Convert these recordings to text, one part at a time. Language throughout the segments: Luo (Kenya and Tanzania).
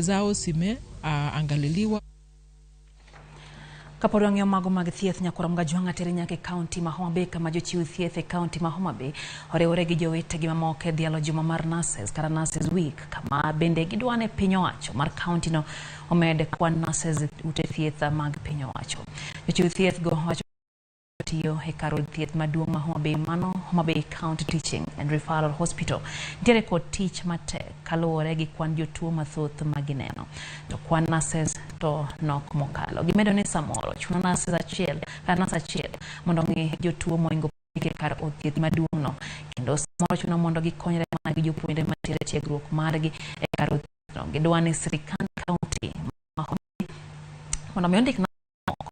zao sime angaliliwa. Kapodong yung mago mag-thieth niya kuram gajuang atiri niya ke county ma Homa Bay kama jothieth county ma Homa Bay ore gijowete gi mamoke Dhialo juma mar nurses kara nurses week kama bende gidwane pinyo wacho mar county no omede kwan nurses ute thieth mag pinyo wacho jothieth go wacho tiyo karo thieth maduong ma Homa Bay mano Homa Bay County Teaching and Referral Hospital dire ko teach mate kalore gi kwan jotuo mathoth magineno to kwan nurses to nok mokalo gimedo ni samoro chuno nurses achiel mondo ngi jotuo moingo ke kar thieth maduong no kendo samoro chuno mondo gikonyre mana gi jopuonjre matire tiegruok margi e kar no gidwane sirikand county ma Homa Bay mondo mi ondik na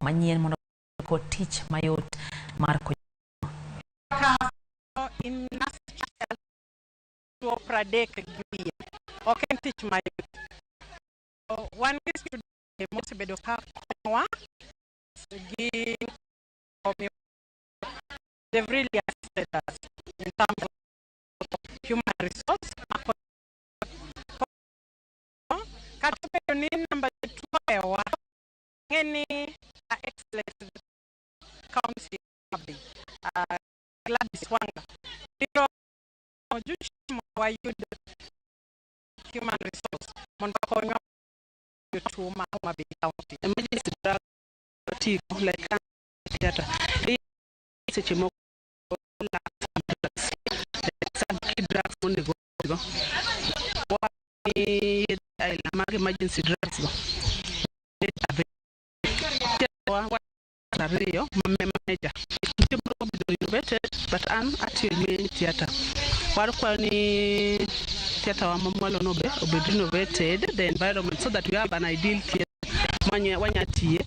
manyien mondo ko teach mayot marko in national to predict gibi okay teach mayot one is to most bedo ka wa gi they've really assisted us in terms of human resource katupe ni number 2 wa ngeni excellence county glad swanga diro jushi wa human resource mondo konyo to Homa Bay County emergency drug like data sechemo la drugs only go I emergency drugs manager but I'm actually theater warkwani theater wa mamwalo nobe obe renovated the environment so that we have an ideal theater wanya tie